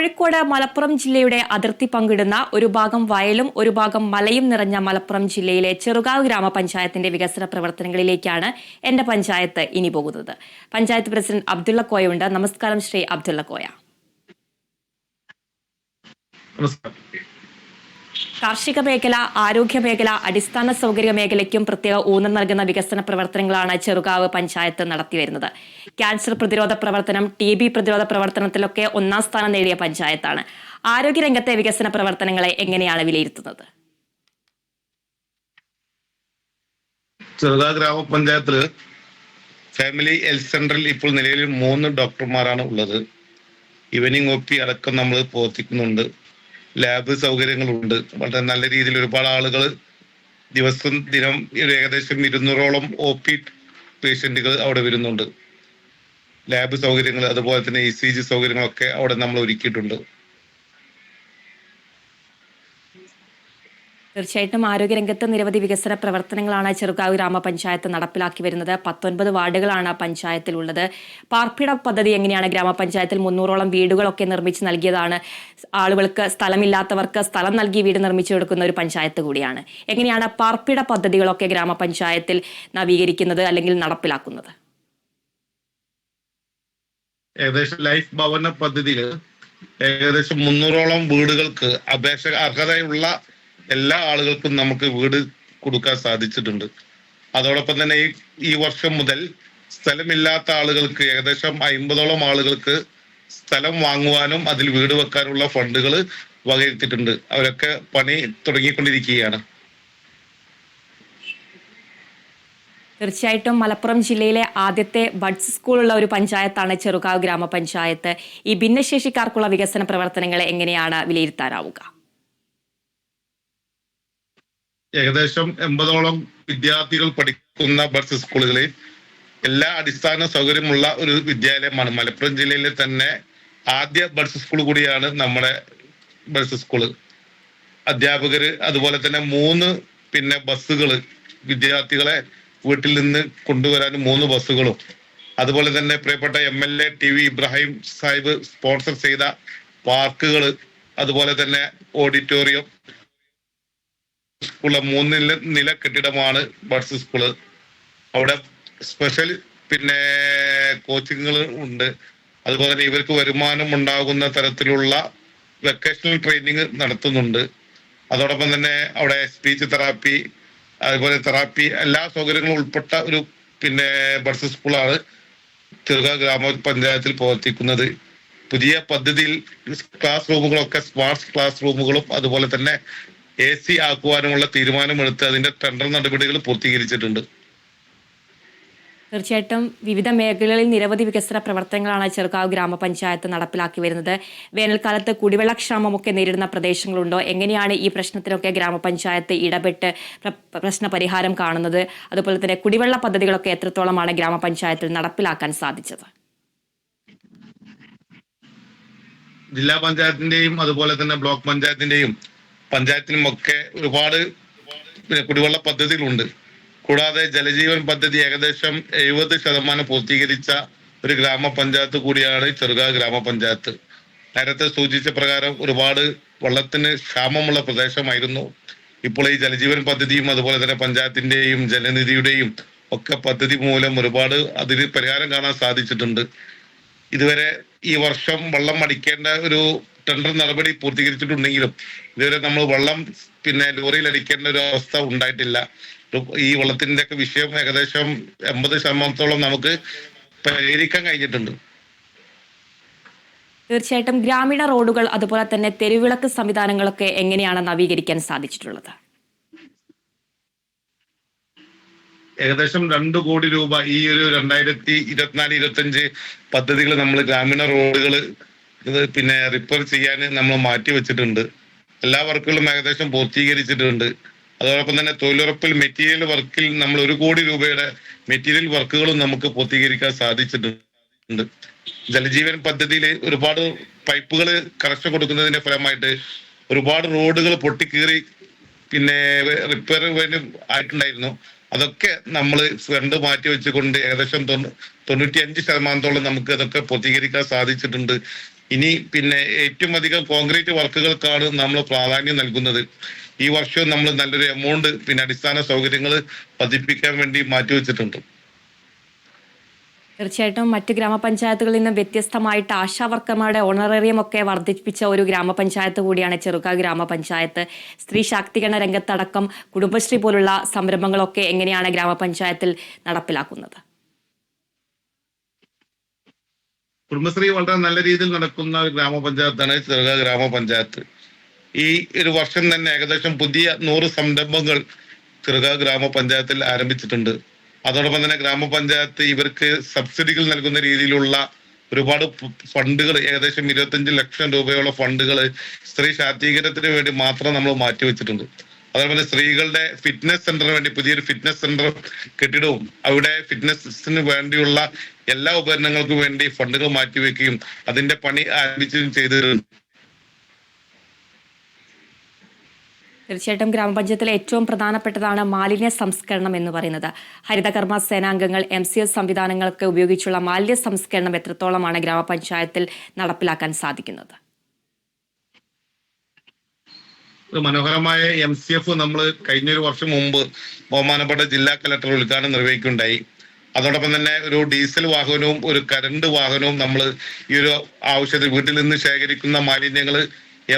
കോഴിക്കോട് മലപ്പുറം ജില്ലയുടെ അതിർത്തി പങ്കിടുന്ന ഒരു ഭാഗം വയലും ഒരു ഭാഗം മലയും നിറഞ്ഞ മലപ്പുറം ജില്ലയിലെ ചെറുകാവ് ഗ്രാമപഞ്ചായത്തിന്റെ വികസന പ്രവർത്തനങ്ങളിലേക്കാണ് എന്റെ പഞ്ചായത്ത് ഇനി പോകുന്നത്. പഞ്ചായത്ത് പ്രസിഡന്റ് അബ്ദുള്ള കോയുണ്ട്. നമസ്കാരം ശ്രീ അബ്ദുള്ള കോയ. കാർഷിക മേഖല, ആരോഗ്യ മേഖല, അടിസ്ഥാന സൗകര്യ മേഖലയ്ക്കും പ്രത്യേക ഊന്നൽ നൽകുന്ന വികസന പ്രവർത്തനങ്ങളാണ് ചെറുകാവ് പഞ്ചായത്ത് നടത്തിവരുന്നത്. ക്യാൻസർ പ്രതിരോധ പ്രവർത്തനം, TB പ്രതിരോധ പ്രവർത്തനത്തിലൊക്കെ ഒന്നാം സ്ഥാനം നേടിയ പഞ്ചായത്താണ്. ആരോഗ്യരംഗത്തെ വികസന പ്രവർത്തനങ്ങളെ എങ്ങനെയാണ് വിലയിരുത്തുന്നത്? ചെറുകാവ് ഗ്രാമപഞ്ചായത്തിൽ ഫാമിലി ഹെൽത്ത് സെന്ററിൽ ഇപ്പോൾ നിലവിൽ 3 ഡോക്ടർമാരാണ് ഉള്ളത്. ഈവനിങ് OP അടക്കം നമ്മൾ പ്രവർത്തിക്കുന്നുണ്ട്. ലാബ് സൗകര്യങ്ങളുണ്ട്. വളരെ നല്ല രീതിയിൽ ഒരുപാട് ആളുകൾ ദിനം ഏകദേശം 200ഓളം OP പേഷ്യന്റുകൾ അവിടെ വരുന്നുണ്ട്. ലാബ് സൗകര്യങ്ങൾ അതുപോലെ തന്നെ ECG സൗകര്യങ്ങളൊക്കെ അവിടെ നമ്മൾ ഒരുക്കിയിട്ടുണ്ട്. തീർച്ചയായിട്ടും ആരോഗ്യരംഗത്ത് നിരവധി വികസന പ്രവർത്തനങ്ങളാണ് ചെറുകാവ് ഗ്രാമപഞ്ചായത്ത് നടപ്പിലാക്കി വരുന്നത്. 19 വാർഡുകളാണ് പഞ്ചായത്തിലുള്ളത്. പാർപ്പിട പദ്ധതി എങ്ങനെയാണ്? ഗ്രാമപഞ്ചായത്തിൽ 300ഓളം വീടുകളൊക്കെ നിർമ്മിച്ച് നൽകിയതാണ്. ആളുകൾക്ക് സ്ഥലമില്ലാത്തവർക്ക് സ്ഥലം നൽകി വീട് നിർമ്മിച്ചു കൊടുക്കുന്ന ഒരു പഞ്ചായത്ത് കൂടിയാണ്. എങ്ങനെയാണ് പാർപ്പിട പദ്ധതികളൊക്കെ ഗ്രാമപഞ്ചായത്തിൽ നവീകരിക്കുന്നത് അല്ലെങ്കിൽ നടപ്പിലാക്കുന്നത്? ഏകദേശം ലൈഫ് ഭവന പദ്ധതിയിൽ ഏകദേശം 300ഓളം വീടുകൾക്ക് അർഹതയുള്ള എല്ലാ ആളുകൾക്കും നമുക്ക് വീട് കൊടുക്കാൻ സാധിച്ചിട്ടുണ്ട്. അതോടൊപ്പം തന്നെ ഈ വർഷം മുതൽ സ്ഥലമില്ലാത്ത ആളുകൾക്ക് ഏകദേശം 50ഓളം ആളുകൾക്ക് സ്ഥലം വാങ്ങുവാനും അതിൽ വീട് വെക്കാനുള്ള ഫണ്ടുകൾ വകയിരുത്തിയിട്ടുണ്ട്. അവരൊക്കെ പണി തുടങ്ങിക്കൊണ്ടിരിക്കുകയാണ്. തീർച്ചയായിട്ടും മലപ്പുറം ജില്ലയിലെ ആദ്യത്തെ ബഡ്സ് സ്കൂളുള്ള ഒരു പഞ്ചായത്താണ് ചെറുകാവ് ഗ്രാമപഞ്ചായത്ത്. ഈ ഭിന്നശേഷിക്കാർക്കുള്ള വികസന പ്രവർത്തനങ്ങളെ എങ്ങനെയാണ് വിലയിരുത്താനാവുക? ഏകദേശം 80ഓളം വിദ്യാർത്ഥികൾ പഠിക്കുന്ന ബഡ്സ് സ്കൂളുകളിൽ എല്ലാ അടിസ്ഥാന സൗകര്യമുള്ള ഒരു വിദ്യാലയമാണ്. മലപ്പുറം ജില്ലയിലെ തന്നെ ആദ്യ ബഡ്സ് സ്കൂൾ കൂടിയാണ് നമ്മുടെ ബഡ്സ് സ്കൂള്. അധ്യാപകര് അതുപോലെ തന്നെ 3 ബസ്സുകൾ വിദ്യാർത്ഥികളെ വീട്ടിൽ നിന്ന് കൊണ്ടുവരാൻ 3 ബസ്സുകളും അതുപോലെ തന്നെ പ്രിയപ്പെട്ട MLA TV Ibrahim Sahib sponsor ചെയ്ത പാർക്കുകൾ അതുപോലെ തന്നെ ഓഡിറ്റോറിയം സ്കൂള് 3 നില കെട്ടിടമാണ് ബഡ്സ് സ്കൂള്. അവിടെ സ്പെഷ്യൽ കോച്ചിങ്ങുകൾ ഉണ്ട്. അതുപോലെ തന്നെ ഇവർക്ക് വരുമാനം ഉണ്ടാകുന്ന തരത്തിലുള്ള വെക്കേഷണൽ ട്രെയിനിങ് നടത്തുന്നുണ്ട്. അതോടൊപ്പം തന്നെ അവിടെ സ്പീച്ച് തെറാപ്പി അതുപോലെ തെറാപ്പി എല്ലാ സൗകര്യങ്ങളും ഉൾപ്പെട്ട ഒരു ബഡ്സ് സ്കൂളാണ് ചെറുകാവ് ഗ്രാമപഞ്ചായത്തിൽ പ്രവർത്തിക്കുന്നത്. പുതിയ പദ്ധതിയിൽ ക്ലാസ് റൂമുകളൊക്കെ സ്മാർട്ട് ക്ലാസ് റൂമുകളും അതുപോലെ തന്നെ AC ആക്കുവാനുമുള്ള തീരുമാനമെടുത്ത് അതിന്റെ ടെൻഡർ നടപടികൾ പൂർത്തീകരിച്ചിട്ടുണ്ട്. തീർച്ചയായിട്ടും വിവിധ മേഖലകളിൽ നിരവധി വികസന പ്രവർത്തനങ്ങളാണ് ചെറുകാവ് ഗ്രാമപഞ്ചായത്ത് നടപ്പിലാക്കി വരുന്നത്. വേനൽക്കാലത്ത് കുടിവെള്ളക്ഷാമമൊക്കെ നേരിടുന്ന പ്രദേശങ്ങളുണ്ടോ? എങ്ങനെയാണ് ഈ പ്രശ്നത്തിനൊക്കെ ഗ്രാമപഞ്ചായത്ത് ഇടപെട്ട് പ്രശ്ന പരിഹാരം കാണുന്നത്? അതുപോലെ തന്നെ കുടിവെള്ള പദ്ധതികളൊക്കെ എത്രത്തോളമാണ് ഗ്രാമപഞ്ചായത്തിൽ നടപ്പിലാക്കാൻ സാധിച്ചത്? ജില്ലാ പഞ്ചായത്തിന്റെയും അതുപോലെ തന്നെ ബ്ലോക്ക് പഞ്ചായത്തിന്റെയും പഞ്ചായത്തിനും ഒക്കെ ഒരുപാട് കുടിവെള്ള പദ്ധതികളുണ്ട്. കൂടാതെ ജലജീവൻ പദ്ധതി ഏകദേശം 70% പൂർത്തീകരിച്ച ഒരു ഗ്രാമപഞ്ചായത്ത് കൂടിയാണ് ചെറുകാവ് ഗ്രാമപഞ്ചായത്ത്. നേരത്തെ സൂചിപ്പിച്ച പ്രകാരം ഒരുപാട് വെള്ളത്തിന് ക്ഷാമമുള്ള പ്രദേശമായിരുന്നു. ഇപ്പോൾ ഈ ജലജീവൻ പദ്ധതിയും അതുപോലെ തന്നെ പഞ്ചായത്തിന്റെയും ജലനിധിയുടെയും ഒക്കെ പദ്ധതി മൂലം ഒരുപാട് അതിന് പരിഹാരം കാണാൻ സാധിച്ചിട്ടുണ്ട്. ഇതുവരെ ഈ വർഷം വെള്ളം അടിക്കേണ്ട ഒരു ടെൻഡർ നടപടി പൂർത്തീകരിച്ചിട്ടുണ്ടെങ്കിലും ഇതുവരെ നമ്മൾ വെള്ളം ലോറിയിൽ അടിക്കേണ്ട ഒരു അവസ്ഥ ഉണ്ടായിട്ടില്ല. ഈ വെള്ളത്തിന്റെ ഒക്കെ വിഷയം ഏകദേശം 80% നമുക്ക് പരിഹരിക്കാൻ കഴിഞ്ഞിട്ടുണ്ട്. തീർച്ചയായിട്ടും ഗ്രാമീണ റോഡുകൾ അതുപോലെ തന്നെ തെരുവിളക്ക് സംവിധാനങ്ങളൊക്കെ എങ്ങനെയാണ് നവീകരിക്കാൻ സാധിച്ചിട്ടുള്ളത്? ഏകദേശം 2 കോടി രൂപ ഈ ഒരു 2024-25 പദ്ധതികൾ നമ്മൾ ഗ്രാമീണ റോഡുകൾ റിപ്പയർ ചെയ്യാൻ നമ്മൾ മാറ്റി വെച്ചിട്ടുണ്ട്. എല്ലാ വർക്കുകളും ഏകദേശം പൂർത്തീകരിച്ചിട്ടുണ്ട്. അതോടൊപ്പം തന്നെ തൊഴിലുറപ്പിൽ മെറ്റീരിയൽ വർക്കിൽ നമ്മൾ 1 കോടി രൂപയുടെ മെറ്റീരിയൽ വർക്കുകളും നമുക്ക് പൂർത്തീകരിക്കാൻ സാധിച്ചിട്ടുണ്ട്. ജലജീവൻ പദ്ധതിയിൽ ഒരുപാട് പൈപ്പുകൾ കണക്ഷൻ കൊടുക്കുന്നതിന്റെ ഫലമായിട്ട് ഒരുപാട് റോഡുകൾ പൊട്ടിക്കീറി റിപ്പയർ ആയിട്ടുണ്ടായിരുന്നു. അതൊക്കെ നമ്മൾ ഫണ്ട് മാറ്റി വെച്ചുകൊണ്ട് ഏകദേശം 95% നമുക്ക് അതൊക്കെ പൂർത്തീകരിക്കാൻ സാധിച്ചിട്ടുണ്ട്. ഇനി പിന്നെ ഏറ്റവും അധികം കോൺക്രീറ്റ് വർക്കുകൾക്കാണ് നമ്മൾ പ്രാധാന്യം നൽകുന്നത്. ഈ വർഷം നമ്മൾ നല്ലൊരു എമൗണ്ട് പിന്നെ അടിസ്ഥാന സൗകര്യങ്ങൾ പതിപ്പിക്കാൻ വേണ്ടി മാറ്റിവെച്ചിട്ടുണ്ട്. തീർച്ചയായിട്ടും മറ്റ് ഗ്രാമപഞ്ചായത്തുകളിൽ നിന്ന് വ്യത്യസ്തമായിട്ട് ആശാവർക്കർമാരുടെ ഓണറേറിയം ഒക്കെ വർദ്ധിപ്പിച്ച ഒരു ഗ്രാമപഞ്ചായത്ത് കൂടിയാണ് ചെറുകാവ് ഗ്രാമപഞ്ചായത്ത്. സ്ത്രീ ശാക്തീകരണ രംഗത്തടക്കം കുടുംബശ്രീ പോലുള്ള സംരംഭങ്ങളൊക്കെ എങ്ങനെയാണ് ഗ്രാമപഞ്ചായത്തിൽ നടപ്പിലാക്കുന്നത്? കുടുംബശ്രീ വളരെ നല്ല രീതിയിൽ നടക്കുന്ന ഒരു ഗ്രാമപഞ്ചായത്താണ് ചെറുകാവ് ഗ്രാമപഞ്ചായത്ത്. ഈ ഒരു വർഷം തന്നെ ഏകദേശം പുതിയ 100 സംരംഭങ്ങൾ ചെറുകാവ് ഗ്രാമപഞ്ചായത്തിൽ ആരംഭിച്ചിട്ടുണ്ട്. അതോടൊപ്പം തന്നെ ഗ്രാമപഞ്ചായത്ത് ഇവർക്ക് സബ്സിഡികൾ നൽകുന്ന രീതിയിലുള്ള ഒരുപാട് ഫണ്ടുകൾ, ഏകദേശം 25 ലക്ഷം രൂപയോളം ഫണ്ടുകൾ സ്ത്രീ ശാക്തീകരണത്തിന് വേണ്ടി മാത്രം നമ്മൾ മാറ്റിവെച്ചിട്ടുണ്ട്. അതേപോലെ സ്ത്രീകളുടെ ഫിറ്റ്നസ് സെന്ററിന് വേണ്ടി പുതിയൊരു ഫിറ്റ്നസ് സെന്റർ കെട്ടിടവും അവിടെ ഫിറ്റ്നസിന് വേണ്ടിയുള്ള എല്ലാ ഉപകരണങ്ങൾക്കും വേണ്ടി ഫണ്ടുകൾ മാറ്റിവെക്കുകയും അതിന്റെ പണി ആരംഭിക്കുകയും ചെയ്തിട്ടുണ്ട്. തീർച്ചയായിട്ടും ഗ്രാമപഞ്ചായത്തിലെ ഏറ്റവും പ്രധാനപ്പെട്ടതാണ് മാലിന്യ സംസ്കരണം എന്ന് പറയുന്നത്. ഹരിതകർമ്മ സേനാംഗങ്ങൾ, MCS സംവിധാനങ്ങളൊക്കെ ഉപയോഗിച്ചുള്ള മാലിന്യ സംസ്കരണം എത്രത്തോളമാണ് ഗ്രാമപഞ്ചായത്തിൽ നടപ്പിലാക്കാൻ സാധിക്കുന്നത്? മനോഹരമായ MCF നമ്മൾ കഴിഞ്ഞൊരു വർഷം മുമ്പ് ബഹുമാനപ്പെട്ട ജില്ലാ കലക്ടർ ഉദ്ഘാടനം നിർവഹിക്കുകയുണ്ടായി. അതോടൊപ്പം തന്നെ ഒരു ഡീസൽ വാഹനവും ഒരു കറണ്ട് വാഹനവും നമ്മൾ ഈ ഒരു ആവശ്യത്തിൽ വീട്ടിൽ നിന്ന് ശേഖരിക്കുന്ന മാലിന്യങ്ങൾ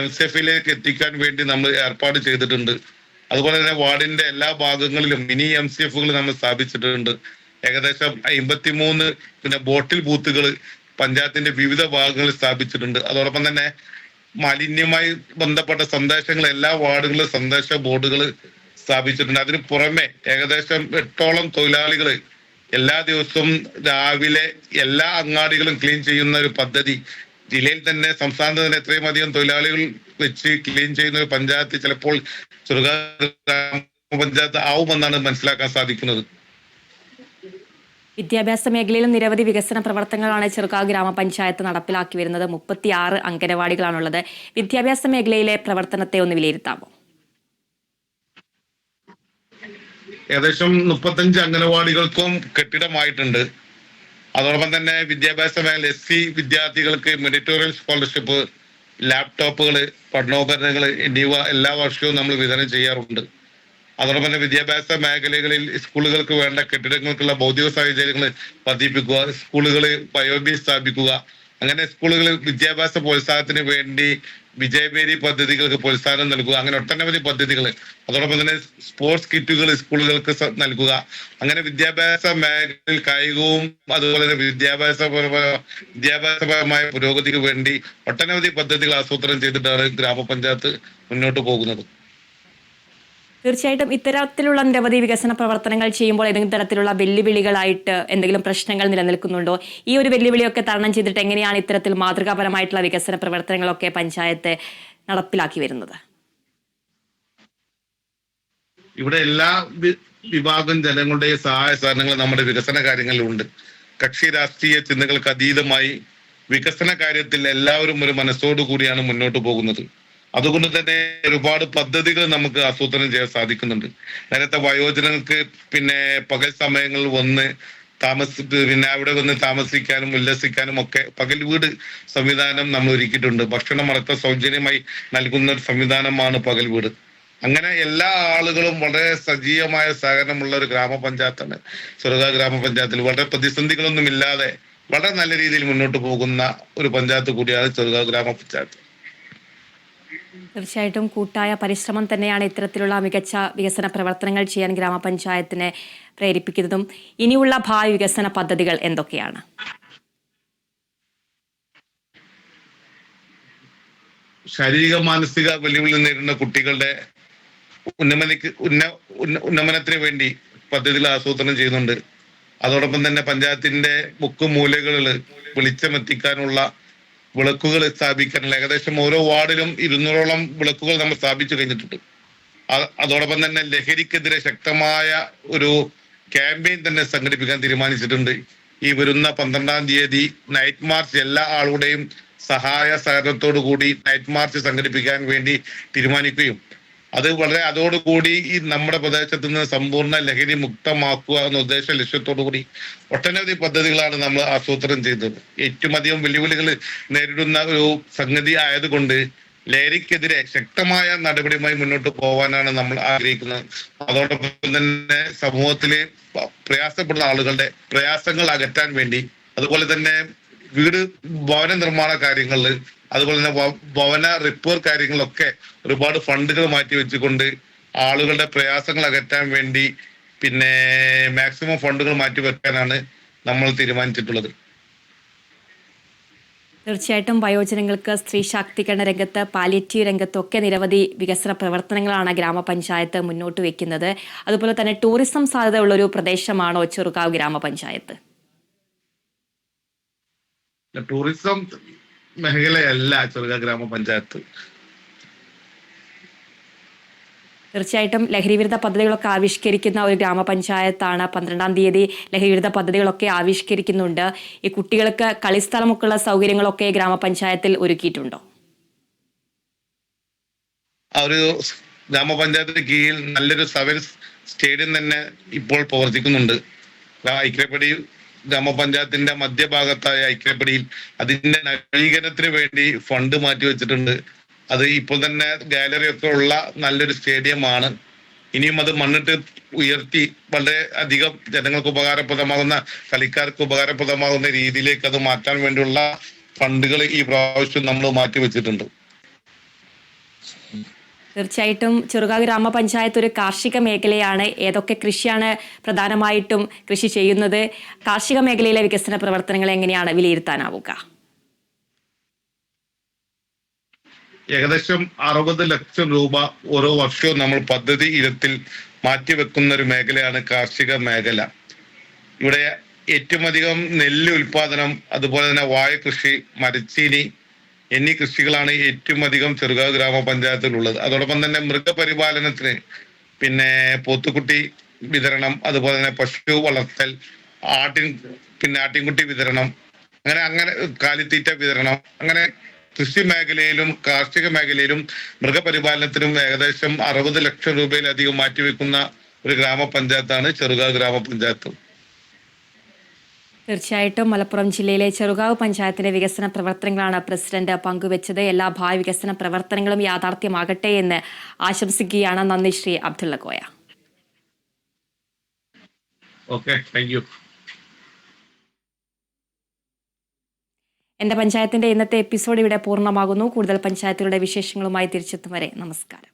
MCFിലേക്ക് എത്തിക്കാൻ വേണ്ടി നമ്മൾ ഏർപ്പാട് ചെയ്തിട്ടുണ്ട്. അതുപോലെ തന്നെ വാർഡിന്റെ എല്ലാ ഭാഗങ്ങളിലും മിനി MCFകൾ നമ്മൾ സ്ഥാപിച്ചിട്ടുണ്ട്. ഏകദേശം 53 പിന്നെ ബോട്ടിൽ ബൂത്തുകൾ പഞ്ചായത്തിന്റെ വിവിധ ഭാഗങ്ങളിൽ സ്ഥാപിച്ചിട്ടുണ്ട്. അതോടൊപ്പം തന്നെ മാലിന്യവുമായി ബന്ധപ്പെട്ട സന്ദേശങ്ങൾ എല്ലാ വാർഡുകളിലും സന്ദേശ ബോർഡുകൾ സ്ഥാപിച്ചിട്ടുണ്ട്. അതിന് പുറമെ ഏകദേശം 8ഓളം തൊഴിലാളികൾ എല്ലാ ദിവസവും രാവിലെ എല്ലാ അങ്ങാടികളും ക്ലീൻ ചെയ്യുന്ന ഒരു പദ്ധതി ജില്ലയിൽ തന്നെ, സംസ്ഥാനത്ത് തന്നെ എത്രയും അധികം തൊഴിലാളികൾ വെച്ച് ക്ലീൻ ചെയ്യുന്ന ഒരു പഞ്ചായത്ത് ചിലപ്പോൾ ചെറുകാവ് ഗ്രാമപഞ്ചായത്ത് ആവുമെന്നാണ് മനസ്സിലാക്കാൻ സാധിക്കുന്നത്. വിദ്യാഭ്യാസ മേഖലയിലും നിരവധി വികസന പ്രവർത്തനങ്ങളാണ് ചെറുകാവ് ഗ്രാമപഞ്ചായത്ത് നടപ്പിലാക്കി വരുന്നത്. 36 അംഗനവാടികളാണുള്ളത്. വിദ്യാഭ്യാസ മേഖലയിലെ പ്രവർത്തനത്തെ ഒന്ന് വിലയിരുത്താമോ? ഏകദേശം 35 അംഗനവാടികൾക്കും കെട്ടിടമായിട്ടുണ്ട്. അതോടൊപ്പം തന്നെ വിദ്യാഭ്യാസ മേഖല SC വിദ്യാർത്ഥികൾക്ക് മെഡിറ്റോറിയൽ സ്കോളർഷിപ്പ്, ലാപ്ടോപ്പുകൾ, പഠനോപകരണങ്ങൾ എന്നിവ എല്ലാ വർഷവും നമ്മൾ വിതരണം ചെയ്യാറുണ്ട്. അതോടൊപ്പം തന്നെ വിദ്യാഭ്യാസ മേഖലകളിൽ സ്കൂളുകൾക്ക് വേണ്ട കെട്ടിടങ്ങൾക്കുള്ള ഭൗതിക സാഹചര്യങ്ങൾ വർദ്ധിപ്പിക്കുക, സ്കൂളുകൾ ബയോബി സ്ഥാപിക്കുക, അങ്ങനെ സ്കൂളുകളിൽ വിദ്യാഭ്യാസ പ്രോത്സാഹനത്തിന് വേണ്ടി വിജയബേരി പദ്ധതികൾക്ക് പ്രോത്സാഹനം നൽകുക, അങ്ങനെ ഒട്ടനവധി പദ്ധതികൾ. അതോടൊപ്പം തന്നെ സ്പോർട്സ് കിറ്റുകൾ സ്കൂളുകൾക്ക് നൽകുക. അങ്ങനെ വിദ്യാഭ്യാസ മേഖലയിൽ കായികവും അതുപോലെ തന്നെ വിദ്യാഭ്യാസപരമായ പുരോഗതിക്ക് വേണ്ടി ഒട്ടനവധി പദ്ധതികൾ ആസൂത്രണം ചെയ്തിട്ടാണ് ഗ്രാമപഞ്ചായത്ത് മുന്നോട്ട് പോകുന്നത്. തീർച്ചയായിട്ടും ഇത്തരത്തിലുള്ള നിരവധി വികസന പ്രവർത്തനങ്ങൾ ചെയ്യുമ്പോൾ ഏതെങ്കിലും തരത്തിലുള്ള വെല്ലുവിളികളായിട്ട് എന്തെങ്കിലും പ്രശ്നങ്ങൾ നിലനിൽക്കുന്നുണ്ടോ? ഈ ഒരു വെല്ലുവിളിയൊക്കെ തരണം ചെയ്തിട്ട് എങ്ങനെയാണ് ഇത്തരത്തിൽ മാതൃകാപരമായിട്ടുള്ള വികസന പ്രവർത്തനങ്ങളൊക്കെ പഞ്ചായത്ത് നടപ്പിലാക്കി വരുന്നത്? ഇവിടെ എല്ലാ വിഭാഗം ജനങ്ങളുടെയും സഹായ സഹകരണങ്ങൾ നമ്മുടെ വികസന കാര്യങ്ങളിലുണ്ട്. കക്ഷി രാഷ്ട്രീയ ചിന്തകൾക്ക് അതീതമായി വികസന കാര്യത്തിൽ എല്ലാവരും ഒരു മനസ്സോടു കൂടിയാണ് മുന്നോട്ട് പോകുന്നത്. അതുകൊണ്ട് തന്നെ ഒരുപാട് പദ്ധതികൾ നമുക്ക് ആസൂത്രണം ചെയ്യാൻ സാധിക്കുന്നുണ്ട്. നേരത്തെ വയോജനങ്ങൾക്ക് പിന്നെ പകൽ സമയങ്ങളിൽ വന്ന് പിന്നെ അവിടെ വന്ന് താമസിക്കാനും ഉല്ലസിക്കാനും ഒക്കെ പകൽ വീട് സംവിധാനം നമ്മൾ ഒരുക്കിയിട്ടുണ്ട്. ഭക്ഷണം അടക്കം സൗജന്യമായി നൽകുന്ന ഒരു സംവിധാനമാണ് പകൽ വീട്. അങ്ങനെ എല്ലാ ആളുകളും വളരെ സജീവമായ സഹകരണമുള്ള ഒരു ഗ്രാമപഞ്ചായത്താണ് ചെറുകാവ് ഗ്രാമപഞ്ചായത്തിൽ. വളരെ പ്രതിസന്ധികളൊന്നും ഇല്ലാതെ വളരെ നല്ല രീതിയിൽ മുന്നോട്ട് പോകുന്ന ഒരു പഞ്ചായത്ത് കൂടിയാണ് ചെറുകാവ് ഗ്രാമപഞ്ചായത്ത്. തീർച്ചയായിട്ടും കൂട്ടായ പരിശ്രമം തന്നെയാണ് ഇത്തരത്തിലുള്ള മികച്ച വികസന പ്രവർത്തനങ്ങൾ ചെയ്യാൻ ഗ്രാമപഞ്ചായത്തിനെ പ്രേരിപ്പിക്കുന്നതും. ഇനിയുള്ള ഭാവി വികസന പദ്ധതികൾ എന്തൊക്കെയാണ്? ശാരീരിക മാനസിക വെല്ലുവിളി നേരിടുന്ന കുട്ടികളുടെ ഉന്നമനത്തിന് വേണ്ടി പദ്ധതികൾ ആസൂത്രണം ചെയ്യുന്നുണ്ട്. അതോടൊപ്പം തന്നെ പഞ്ചായത്തിന്റെ മുക്കുമൂലകളിൽ വെളിച്ചമെത്തിക്കാനുള്ള വിളക്കുകൾ സ്ഥാപിക്കാനുള്ള ഏകദേശം ഓരോ വാർഡിലും 200ഓളം വിളക്കുകൾ നമ്മൾ സ്ഥാപിച്ചു കഴിഞ്ഞിട്ടുണ്ട്. അതോടൊപ്പം തന്നെ ലഹരിക്കെതിരെ ശക്തമായ ഒരു ക്യാമ്പയിൻ തന്നെ സംഘടിപ്പിക്കാൻ തീരുമാനിച്ചിട്ടുണ്ട്. ഈ വരുന്ന 12-ാം തീയതി നൈറ്റ് മാർച്ച് എല്ലാ ആളുടെയും സഹായ സഹകരണത്തോടു കൂടി നൈറ്റ് മാർച്ച് സംഘടിപ്പിക്കാൻ വേണ്ടി തീരുമാനിക്കുകയും അത് വളരെ അതോടുകൂടി ഈ നമ്മുടെ പ്രദേശത്ത് നിന്ന് സമ്പൂർണ്ണ ലഹരി മുക്തമാക്കുക എന്ന ഉദ്ദേശ ലക്ഷ്യത്തോടു കൂടി ഒട്ടനവധി പദ്ധതികളാണ് നമ്മൾ ആസൂത്രണം ചെയ്തത്. ഏറ്റവും അധികം വെല്ലുവിളികൾ നേരിടുന്ന ഒരു സംഗതി ആയതുകൊണ്ട് ലഹരിക്കെതിരെ ശക്തമായ നടപടിയുമായി മുന്നോട്ട് പോകാനാണ് നമ്മൾ ആഗ്രഹിക്കുന്നത്. അതോടൊപ്പം തന്നെ സമൂഹത്തില് പ്രയാസപ്പെടുന്ന ആളുകളുടെ പ്രയാസങ്ങൾ അകറ്റാൻ വേണ്ടി, അതുപോലെ തന്നെ ഭവന നിർമ്മാണ കാര്യങ്ങളിൽ, അതുപോലെ തന്നെ ഭവന റിപ്പയർ കാര്യങ്ങളിലൊക്കെ ഒരുപാട് ഫണ്ടുകൾ മാറ്റി വെച്ചുകൊണ്ട് ആളുകളുടെ പ്രയാസങ്ങൾ അകറ്റാൻ വേണ്ടി പിന്നെ മാക്സിമം ഫണ്ടുകൾ മാറ്റി വെക്കാനാണ് നമ്മൾ തീരുമാനിച്ചിട്ടുള്ളത്. തീർച്ചയായിട്ടും വയോജനങ്ങൾക്ക് സ്ത്രീ ശാക്തീകരണ രംഗത്ത്, പാലിയേറ്റീവ് രംഗത്തൊക്കെ നിരവധി വികസന പ്രവർത്തനങ്ങളാണ് ഗ്രാമപഞ്ചായത്ത് മുന്നോട്ട് വെക്കുന്നത്. അതുപോലെ തന്നെ ടൂറിസം സാധ്യതയുള്ള ഒരു പ്രദേശമാണോ ചെറുകാവ് ഗ്രാമപഞ്ചായത്ത്? ടൂറിസം മേഖലയല്ല ചെറുകാവ് ഗ്രാമപഞ്ചായത്ത്. തീർച്ചയായിട്ടും ലഹരിവിരുദ്ധ പദ്ധതികളൊക്കെ ആവിഷ്കരിക്കുന്ന ഒരു ഗ്രാമപഞ്ചായത്താണ്. 12-ാം തീയതി ലഹരിവിരുദ്ധ പദ്ധതികളൊക്കെ ആവിഷ്കരിക്കുന്നുണ്ട്. ഈ കുട്ടികൾക്ക് കളിസ്ഥലമൊക്കെയുള്ള സൗകര്യങ്ങളൊക്കെ ഗ്രാമപഞ്ചായത്തിൽ ഒരുക്കിയിട്ടുണ്ടോ? ആ ഒരു ഗ്രാമപഞ്ചായത്തിന് കീഴിൽ നല്ലൊരു സെവൻസ് സ്റ്റേഡിയം തന്നെ ഇപ്പോൾ പ്രവർത്തിക്കുന്നുണ്ട്. ഐക്യപ്പടി ഗ്രാമപഞ്ചായത്തിന്റെ മധ്യഭാഗത്തായ ഐക്യപ്പടിയിൽ അതിന്റെ നവീകരണത്തിന് വേണ്ടി ഫണ്ട് മാറ്റി വെച്ചിട്ടുണ്ട്. അത് ഇപ്പോൾ തന്നെ ഗാലറി ഒക്കെ ഉള്ള നല്ലൊരു സ്റ്റേഡിയമാണ്. ഇനിയും അത് മണ്ണിട്ട് ഉയർത്തി വളരെ അധികം ജനങ്ങൾക്ക് ഉപകാരപ്രദമാകുന്ന, കളിക്കാർക്ക് ഉപകാരപ്രദമാകുന്ന രീതിയിലേക്ക് അത് മാറ്റാൻ വേണ്ടിയുള്ള ഫണ്ടുകൾ ഈ പ്രാവശ്യം നമ്മൾ മാറ്റി വെച്ചിട്ടുണ്ട്. തീർച്ചയായിട്ടും ചെറുകാവ് ഗ്രാമപഞ്ചായത്ത് ഒരു കാർഷിക മേഖലയാണ്. ഏതൊക്കെ കൃഷിയാണ് പ്രധാനമായിട്ടും കൃഷി ചെയ്യുന്നത്? കാർഷിക മേഖലയിലെ വികസന പ്രവർത്തനങ്ങൾ എങ്ങനെയാണ് വിലയിരുത്താനാവുക? ഏകദേശം 60 ലക്ഷം രൂപ ഓരോ വർഷവും നമ്മൾ പദ്ധതി ഇനത്തിൽ മാറ്റിവെക്കുന്ന ഒരു മേഖലയാണ് കാർഷിക മേഖല. ഇവിടെ ഏറ്റവും അധികം നെല്ല് ഉൽപാദനം, അതുപോലെ തന്നെ വാഴ കൃഷി, മരച്ചീനി എന്നീ കൃഷികളാണ് ഏറ്റവും അധികം ചെറുകാവ് ഗ്രാമപഞ്ചായത്തിലുള്ളത്. അതോടൊപ്പം തന്നെ മൃഗപരിപാലനത്തിന് പിന്നെ പോത്തുകുട്ടി വിതരണം, അതുപോലെ തന്നെ പശു വളർത്തൽ, ആട്ടിൻകുട്ടി വിതരണം, അങ്ങനെ കാലിത്തീറ്റ വിതരണം, അങ്ങനെ കൃഷി മേഖലയിലും കാർഷിക മേഖലയിലും മൃഗപരിപാലനത്തിനും ഏകദേശം 60 ലക്ഷം രൂപയിലധികം മാറ്റിവെക്കുന്ന ഒരു ഗ്രാമപഞ്ചായത്താണ് ചെറുകാവ് ഗ്രാമപഞ്ചായത്ത്. തീർച്ചയായിട്ടും മലപ്പുറം ജില്ലയിലെ ചെറുകാവ് പഞ്ചായത്തിന്റെ വികസന പ്രവർത്തനങ്ങളാണ് പ്രസിഡന്റ് പങ്കുവച്ചത്. എല്ലാ ഭാവി വികസന പ്രവർത്തനങ്ങളും യാഥാർത്ഥ്യമാകട്ടെ എന്ന് ആശംസിക്കുകയാണ്. നന്ദി Shri Abdulla Koya. Okay, thank you. എന്റെ പഞ്ചായത്തിന്റെ ഇന്നത്തെ എപ്പിസോഡ് ഇവിടെ പൂർണ്ണമാകുന്നു. കൂടുതൽ പഞ്ചായത്തുകളുടെ വിശേഷങ്ങളുമായി തിരിച്ചെത്തും വരെ നമസ്കാരം.